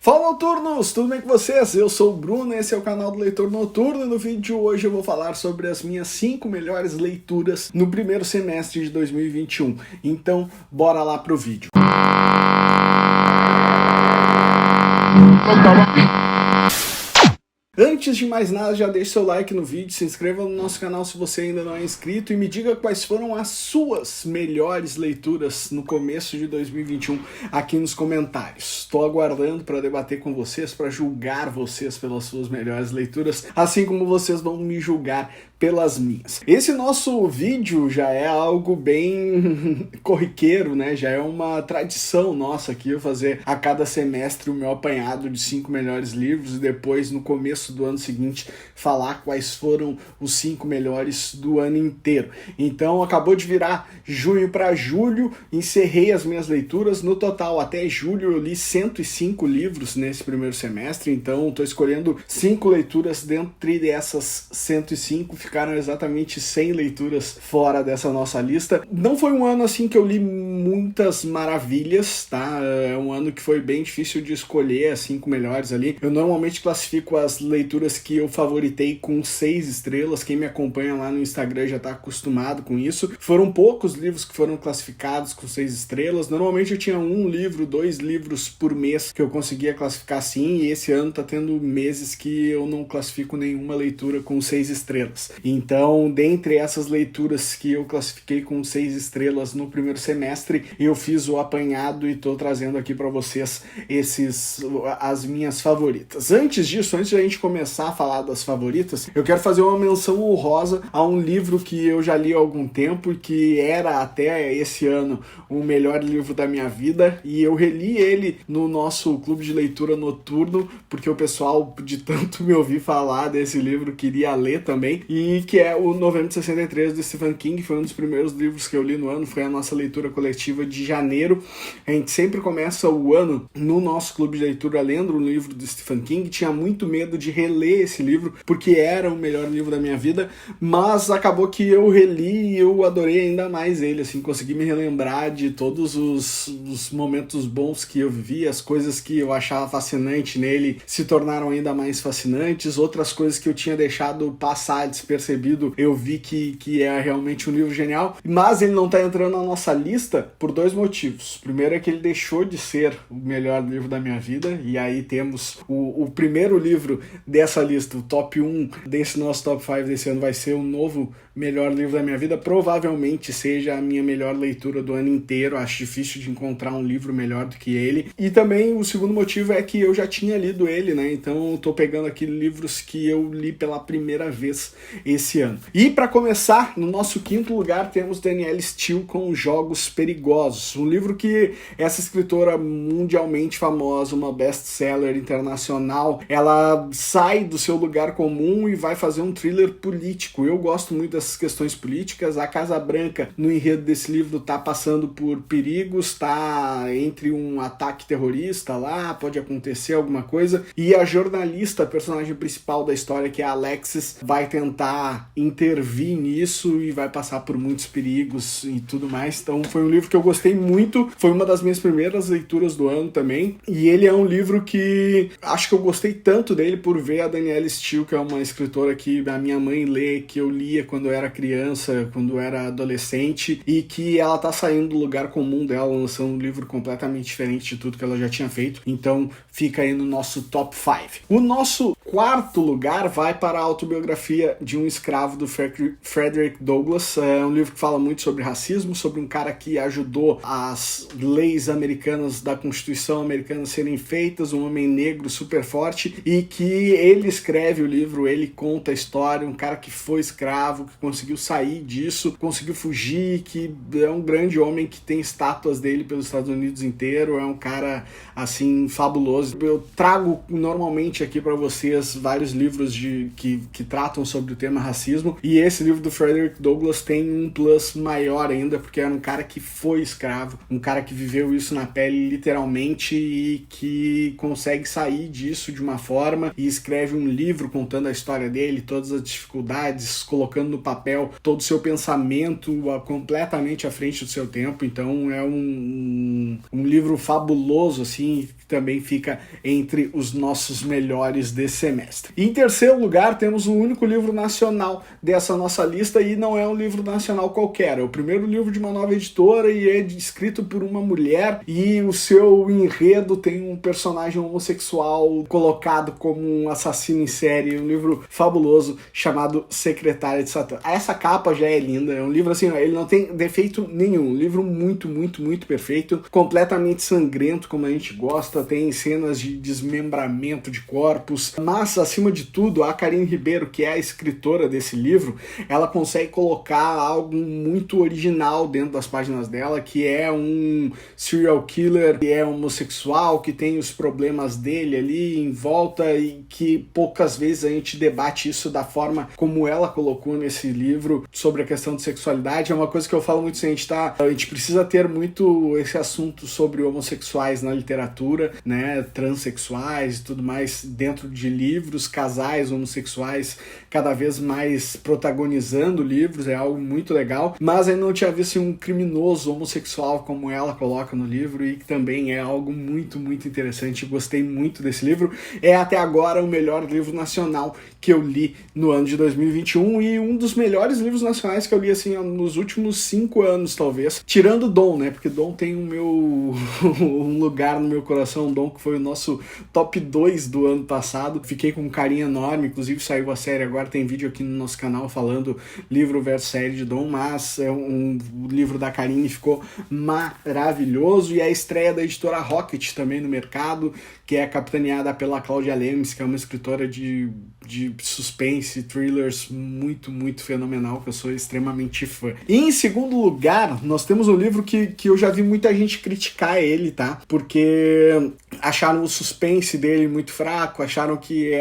Fala, noturnos! Tudo bem com vocês? Eu sou o Bruno, esse é o canal do Leitor Noturno e no vídeo de hoje eu vou falar sobre as minhas 5 melhores leituras no primeiro semestre de 2021. Então, bora lá pro vídeo. Antes de mais nada, já deixe seu like no vídeo, se inscreva no nosso canal se você ainda não é inscrito e me diga quais foram as suas melhores leituras no começo de 2021 aqui nos comentários. Estou aguardando para debater com vocês, para julgar vocês pelas suas melhores leituras, assim como vocês vão me julgar pelas minhas. Esse nosso vídeo já é algo bem corriqueiro, né? Já é uma tradição nossa aqui eu fazer a cada semestre o meu apanhado de 5 melhores livros e depois no começo do ano seguinte falar quais foram os 5 melhores do ano inteiro. Então acabou de virar junho para julho, encerrei as minhas leituras. No total até julho eu li 105 livros nesse primeiro semestre, então estou escolhendo 5 leituras dentre dessas 105, ficaram exatamente 100 leituras fora dessa nossa lista. Não foi um ano assim que eu li muitas maravilhas, tá? É um ano que foi bem difícil de escolher as 5 melhores ali. Eu normalmente classifico as leituras que eu favoritei com 6 estrelas. Quem me acompanha lá no Instagram já tá acostumado com isso. Foram poucos livros que foram classificados com 6 estrelas. Normalmente eu tinha 1 livro, 2 livros por mês que eu conseguia classificar assim, e esse ano tá tendo meses que eu não classifico nenhuma leitura com 6 estrelas. Então, dentre essas leituras que eu classifiquei com 6 estrelas no primeiro semestre, eu fiz o apanhado e tô trazendo aqui para vocês as minhas favoritas. Antes disso, antes de a gente começar a falar das favoritas, eu quero fazer uma menção honrosa a um livro que eu já li há algum tempo e que era até esse ano o melhor livro da minha vida, e eu reli ele no nosso clube de leitura noturno, porque o pessoal de tanto me ouvir falar desse livro queria ler também, e que é o Novembro de 63 do Stephen King. Foi um dos primeiros livros que eu li no ano, foi a nossa leitura coletiva de janeiro. A gente sempre começa o ano no nosso clube de leitura lendo um livro do Stephen King. Tinha muito medo de reler esse livro, porque era o melhor livro da minha vida, mas acabou que eu reli e eu adorei ainda mais ele, assim, consegui me relembrar de todos os momentos bons que eu vivi, as coisas que eu achava fascinante nele se tornaram ainda mais fascinantes, outras coisas que eu tinha deixado passar despercebido, eu vi que é realmente um livro genial, mas ele não tá entrando na nossa lista por 2 motivos. O primeiro é que ele deixou de ser o melhor livro da minha vida, e aí temos o primeiro livro dessa lista, o top 1 desse nosso top 5 desse ano vai ser o novo melhor livro da minha vida, provavelmente seja a minha melhor leitura do ano inteiro. Acho difícil de encontrar um livro melhor do que ele. E também o segundo motivo é que eu já tinha lido ele, né? Então eu tô pegando aqui livros que eu li pela primeira vez esse ano. E para começar, no nosso 5º lugar temos Danielle Steel com Jogos Perigosos, um livro que essa escritora mundialmente famosa, uma best-seller internacional, ela sai do seu lugar comum e vai fazer um thriller político. Eu gosto muito dessas questões políticas. A Casa Branca, no enredo desse livro, tá passando por perigos, tá entre um ataque terrorista lá, pode acontecer alguma coisa, e a jornalista, a personagem principal da história, que é a Alexis, vai tentar intervir nisso e vai passar por muitos perigos e tudo mais. Então foi um livro que eu gostei muito, foi uma das minhas primeiras leituras do ano também, e ele é um livro que acho que eu gostei tanto dele por ver a Danielle Steel, que é uma escritora que a minha mãe lê, que eu lia quando eu era criança, quando eu era adolescente, e que ela tá saindo do lugar comum dela, lançando um livro completamente diferente de tudo que ela já tinha feito. Então fica aí no nosso top 5. O nosso 4º lugar vai para a autobiografia de um escravo do Frederick Douglass. É um livro que fala muito sobre racismo, sobre um cara que ajudou as leis americanas, da Constituição americana, serem feitas, um homem negro super forte, e que ele escreve o livro, ele conta a história, um cara que foi escravo, que conseguiu sair disso, conseguiu fugir, que é um grande homem que tem estátuas dele pelos Estados Unidos inteiro, é um cara, assim, fabuloso. Eu trago normalmente aqui para vocês vários livros que tratam sobre o tema racismo, e esse livro do Frederick Douglass tem um plus maior ainda, porque era um cara que foi escravo, um cara que viveu isso na pele literalmente e que consegue sair disso de uma forma e escreve escreve um livro contando a história dele, todas as dificuldades, colocando no papel todo o seu pensamento completamente à frente do seu tempo. Então é um livro fabuloso, assim, que também fica entre os nossos melhores desse semestre. E em terceiro lugar, temos o único livro nacional dessa nossa lista, e não é um livro nacional qualquer, é o primeiro livro de uma nova editora e é escrito por uma mulher, e o seu enredo tem um personagem homossexual colocado como um assassino em série, um livro fabuloso chamado Secretária de Satã. Essa capa já é linda, é um livro assim, ele não tem defeito nenhum, um livro muito, muito, muito perfeito, completamente sangrento como a gente gosta, tem cenas de desmembramento de corpos, mas acima de tudo, a Karine Ribeiro, que é a escritora desse livro, ela consegue colocar algo muito original dentro das páginas dela, que é um serial killer que é homossexual, que tem os problemas dele ali em volta, e que poucas vezes a gente debate isso da forma como ela colocou nesse livro sobre a questão de sexualidade. É uma coisa que eu falo muito, a gente precisa ter muito esse assunto sobre homossexuais na literatura, né, transexuais e tudo mais dentro de livros, casais homossexuais cada vez mais protagonizando livros, é algo muito legal, mas eu não tinha visto um criminoso homossexual como ela coloca no livro, e que também é algo muito, muito interessante. Gostei muito desse livro, é até agora o melhor livro nacional que eu li no ano de 2021 e um dos melhores livros nacionais que eu li assim nos últimos 5 anos, talvez, tirando Dom, né, porque Dom tem um lugar no meu coração, Dom que foi o nosso top 2 do ano passado, fiquei com um carinho enorme, inclusive saiu a série agora, tem vídeo aqui no nosso canal falando livro versus série de Dom, mas é um livro da Karine, ficou maravilhoso, e a estreia da editora Rocket também no mercado, que é capitaneada pela Cláudia Lemes, que é uma escritora de suspense, thrillers muito, muito fenomenal, que eu sou extremamente fã. E em segundo lugar, nós temos um livro que eu já vi muita gente criticar ele, tá? Porque acharam o suspense dele muito fraco, acharam que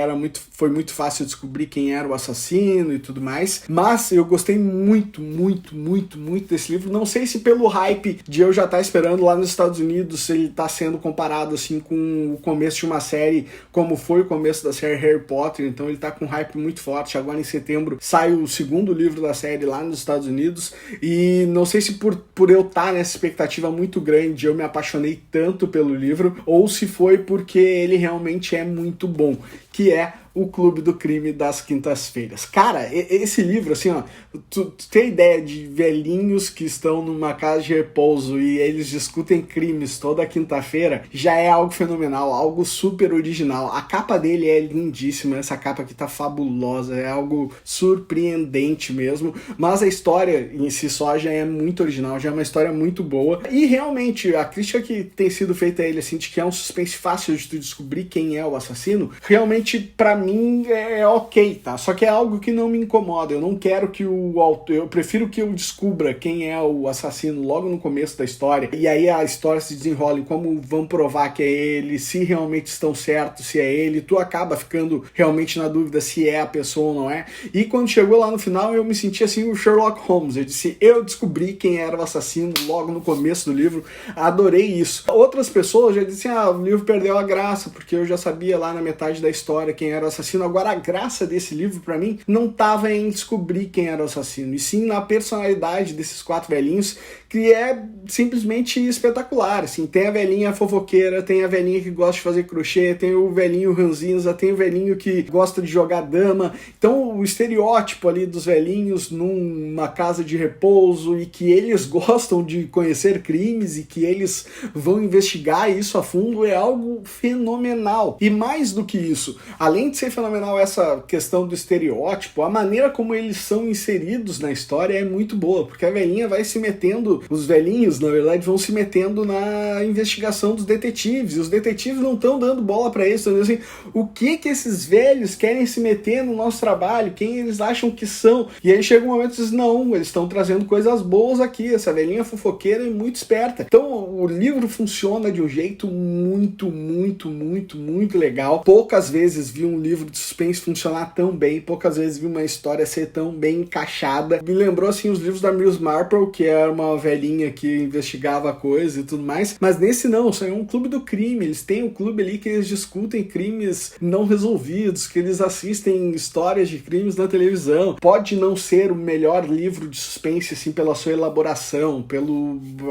foi muito fácil descobrir quem era o assassino e tudo mais, mas eu gostei muito, muito, muito, muito desse livro. Não sei se pelo hype de eu já estar esperando lá nos Estados Unidos, ele tá sendo comparado assim com o começo de uma série, como foi o começo da série Harry Potter, então ele tá com um hype muito forte. Agora em setembro sai o segundo livro da série lá nos Estados Unidos, e não sei se por eu estar nessa expectativa muito grande eu me apaixonei tanto pelo livro, ou se foi porque ele realmente é muito bom, que é O Clube do Crime das Quintas-Feiras. Cara, esse livro, assim, ó, tu tem ideia de velhinhos que estão numa casa de repouso e eles discutem crimes toda quinta-feira, já é algo fenomenal, algo super original. A capa dele é lindíssima, essa capa aqui tá fabulosa, é algo surpreendente mesmo, mas a história em si só já é muito original, já é uma história muito boa, e realmente a crítica que tem sido feita a ele, assim, de que é um suspense fácil de tu descobrir quem é o assassino, realmente pra mim é ok, tá? Só que é algo que não me incomoda. Eu não quero que eu prefiro que eu descubra quem é o assassino logo no começo da história, e aí a história se desenrola em como vão provar que é ele, se realmente estão certos, se é ele. Tu acaba ficando realmente na dúvida se é a pessoa ou não é. E quando chegou lá no final, eu me senti assim o Sherlock Holmes. Eu disse, eu descobri quem era o assassino logo no começo do livro. Adorei isso. Outras pessoas já disseram, o livro perdeu a graça, porque eu já sabia lá na metade da história quem era o assassino. Agora, a graça desse livro, pra mim, não tava em descobrir quem era o assassino, e sim na personalidade desses 4 velhinhos, que é simplesmente espetacular, assim. Tem a velhinha fofoqueira, tem a velhinha que gosta de fazer crochê, tem o velhinho ranzinza, tem o velhinho que gosta de jogar dama. Então, o estereótipo ali dos velhinhos numa casa de repouso, e que eles gostam de conhecer crimes, e que eles vão investigar isso a fundo, é algo fenomenal. E mais do que isso, além de ser fenomenal essa questão do estereótipo, a maneira como eles são inseridos na história é muito boa, porque a velhinha vai se metendo, os velhinhos, na verdade, vão se metendo na investigação dos detetives, e os detetives não estão dando bola pra isso, estão dizendo assim, o que esses velhos querem se meter no nosso trabalho, quem eles acham que são, e aí chega um momento e diz, não, eles estão trazendo coisas boas aqui, essa velhinha fofoqueira é muito esperta. Então o livro funciona de um jeito muito, muito, muito, muito legal. Poucas vezes vi um livro de suspense funcionar tão bem, poucas vezes vi uma história ser tão bem encaixada. Me lembrou assim os livros da Miss Marple, que era uma velhinha que investigava a coisa e tudo mais, mas nesse não, isso é um clube do crime, eles têm um clube ali que eles discutem crimes não resolvidos, que eles assistem histórias de crimes na televisão. Pode não ser o melhor livro de suspense, assim, pela sua elaboração,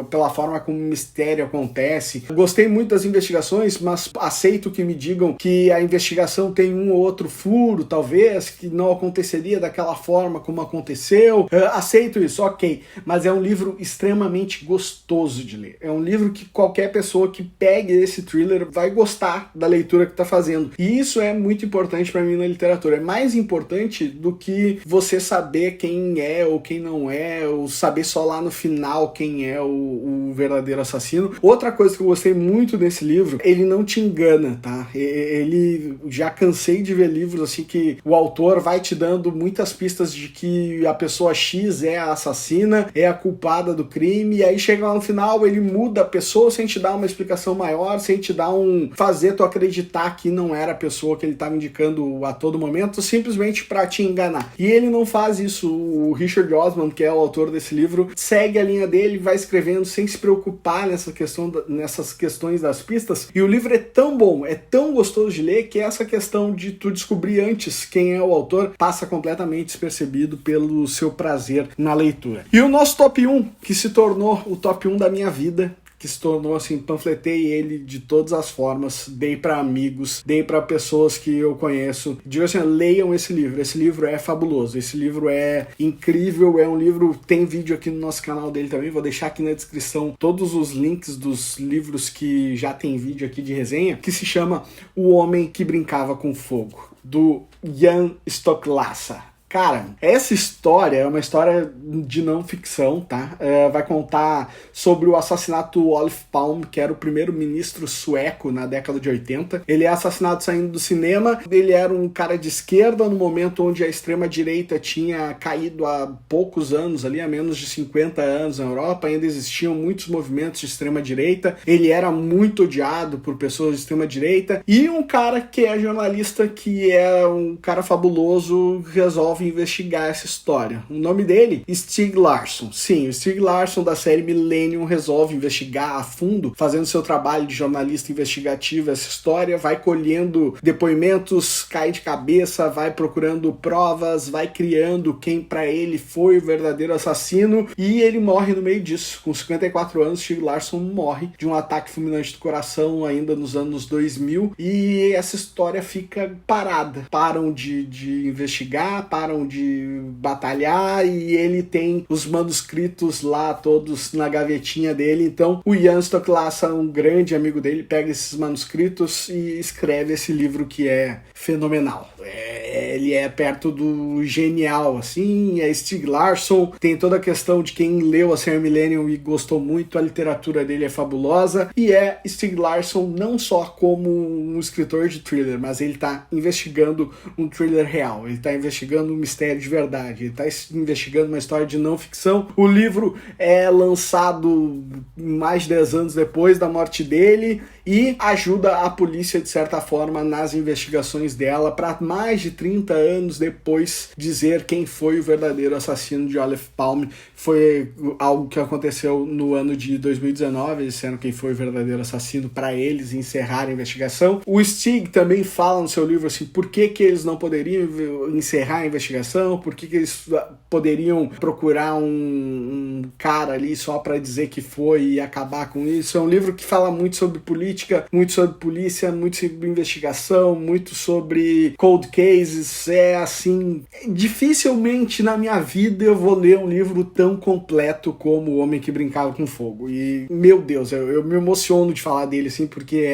pela forma como o mistério acontece. Gostei muito das investigações, mas aceito que me digam que a investigação tem um ou outro furo, talvez, que não aconteceria daquela forma como aconteceu. Aceito isso, ok. Mas é um livro extremamente gostoso de ler. É um livro que qualquer pessoa que pegue esse thriller vai gostar da leitura que está fazendo. E isso é muito importante para mim na literatura. É mais importante do que você saber quem é ou quem não é, ou saber só lá no final quem é o verdadeiro assassino. Outra coisa que eu gostei muito desse livro, ele não te engana, tá? Ele, já cansei de ver livros assim que o autor vai te dando muitas pistas de que a pessoa X é a assassina, é a culpada do crime, e aí chega lá no final, ele muda a pessoa sem te dar uma explicação maior, sem te dar fazer tu acreditar que não era a pessoa que ele estava indicando a todo momento, simplesmente para te enganar. E ele não faz isso. O Richard Osman, que é o autor desse livro, segue a linha dele, vai escrevendo sem se preocupar nessas questões das pistas, e o livro é tão bom, é tão gostoso de ler, que essa questão de tu descobrir antes quem é o autor passa completamente despercebido pelo seu prazer na leitura. E o nosso top 1, que se tornou o top 1 da minha vida, que se tornou assim, panfletei ele de todas as formas, dei para amigos, dei para pessoas que eu conheço, digo assim, leiam esse livro é fabuloso, esse livro é incrível, é um livro, tem vídeo aqui no nosso canal dele também, vou deixar aqui na descrição todos os links dos livros que já tem vídeo aqui de resenha, que se chama O Homem que Brincava com Fogo, do Jan Stoklasa. Cara, essa história é uma história de não ficção, tá? Vai contar sobre o assassinato do Olof Palme, que era o primeiro-ministro sueco na década de 80. Ele é assassinado saindo do cinema. Ele era um cara de esquerda no momento onde a extrema-direita tinha caído há poucos anos, ali há menos de 50 anos na Europa. Ainda existiam muitos movimentos de extrema-direita. Ele era muito odiado por pessoas de extrema-direita. E um cara que é jornalista, que é um cara fabuloso, resolve investigar essa história. O nome dele, Stieg Larsson. Sim, o Stieg Larsson da série Millennium resolve investigar a fundo, fazendo seu trabalho de jornalista investigativo essa história, vai colhendo depoimentos, cai de cabeça, vai procurando provas, vai criando quem para ele foi o verdadeiro assassino, e ele morre no meio disso. Com 54 anos, Stieg Larsson morre de um ataque fulminante do coração ainda nos anos 2000, e essa história fica parada. Param de investigar, param de batalhar, e ele tem os manuscritos lá todos na gavetinha dele. Então o Jan Stoklasa, um grande amigo dele, pega esses manuscritos e escreve esse livro que é fenomenal. Ele é perto do genial, assim. É Stieg Larsson, tem toda a questão de quem leu a série Millennium e gostou muito, a literatura dele é fabulosa, e é Stieg Larsson não só como um escritor de thriller, mas ele está investigando um thriller real, ele está investigando um mistério de verdade, ele está investigando uma história de não ficção. O livro é lançado mais de 10 anos depois da morte dele e ajuda a polícia, de certa forma, nas investigações dela, para mais de 30 anos depois dizer quem foi o verdadeiro assassino de Olof Palme. Foi algo que aconteceu no ano de 2019, eles disseram quem foi o verdadeiro assassino para eles encerrar a investigação. O Stieg também fala no seu livro assim, por que eles não poderiam encerrar a investigação, por que eles poderiam procurar um cara ali só para dizer que foi e acabar com isso. É um livro que fala muito sobre política, muito sobre polícia, muito sobre investigação, muito sobre cold cases. É assim, dificilmente na minha vida eu vou ler um livro tão completo como O Homem que Brincava com Fogo. E, meu Deus, eu me emociono de falar dele, assim, porque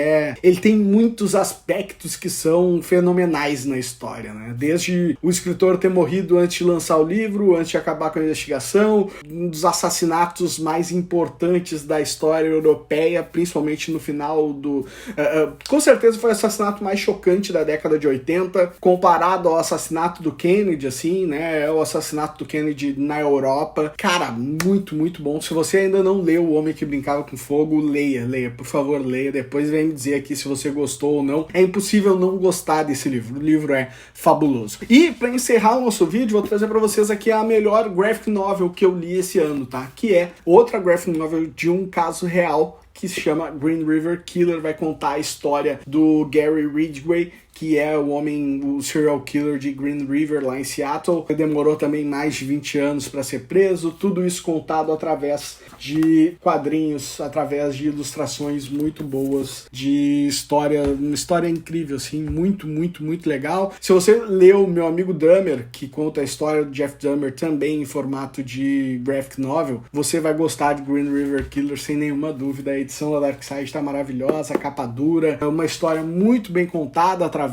ele tem muitos aspectos que são fenomenais na história, né? Desde o escritor ter morrido antes de lançar o livro, antes de acabar com a investigação, um dos assassinatos mais importantes da história europeia, principalmente no final do... com certeza foi o assassinato mais chocante da década de 80, comparado ao assassinato do Kennedy, assim, né? É o assassinato do Kennedy na Europa. Cara, muito, muito bom. Se você ainda não leu O Homem que Brincava com Fogo, leia, por favor, leia. Depois vem me dizer aqui se você gostou ou não. É impossível não gostar desse livro. O livro é fabuloso. E para encerrar o nosso vídeo, vou trazer para vocês aqui a melhor graphic novel que eu li esse ano, tá? Que é outra graphic novel de um caso real que se chama Green River Killer. Vai contar a história do Gary Ridgway, que é o serial killer de Green River, lá em Seattle. Ele demorou também mais de 20 anos para ser preso. Tudo isso contado através de quadrinhos, através de ilustrações muito boas, de história, uma história incrível, assim, muito, muito, muito legal. Se você leu Meu Amigo Dahmer, que conta a história do Jeff Dahmer também em formato de graphic novel, você vai gostar de Green River Killer sem nenhuma dúvida. A edição da Dark Side está maravilhosa, a capa dura, é uma história muito bem contada através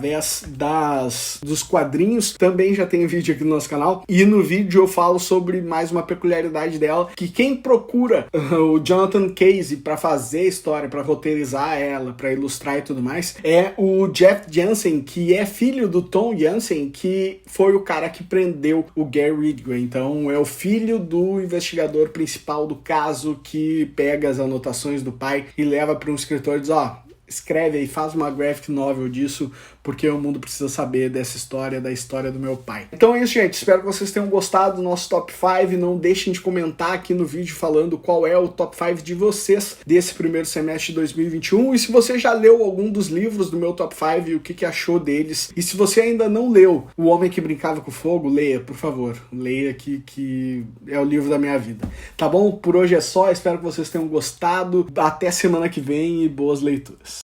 dos quadrinhos. Também já tem vídeo aqui no nosso canal, e no vídeo eu falo sobre mais uma peculiaridade dela, que quem procura o Jonathan Casey para fazer a história, para roteirizar ela, para ilustrar e tudo mais, é o Jeff Jansen, que é filho do Tom Jansen, que foi o cara que prendeu o Gary Ridgway. Então é o filho do investigador principal do caso, que pega as anotações do pai e leva para um escritor e diz: ó, escreve aí, faz uma graphic novel disso, porque o mundo precisa saber dessa história, da história do meu pai. Então é isso, gente. Espero que vocês tenham gostado do nosso Top 5. Não deixem de comentar aqui no vídeo falando qual é o Top 5 de vocês desse primeiro semestre de 2021. E se você já leu algum dos livros do meu Top 5 e o que achou deles. E se você ainda não leu O Homem que Brincava com Fogo, leia, por favor. Leia que é o livro da minha vida. Tá bom? Por hoje é só. Espero que vocês tenham gostado. Até semana que vem e boas leituras.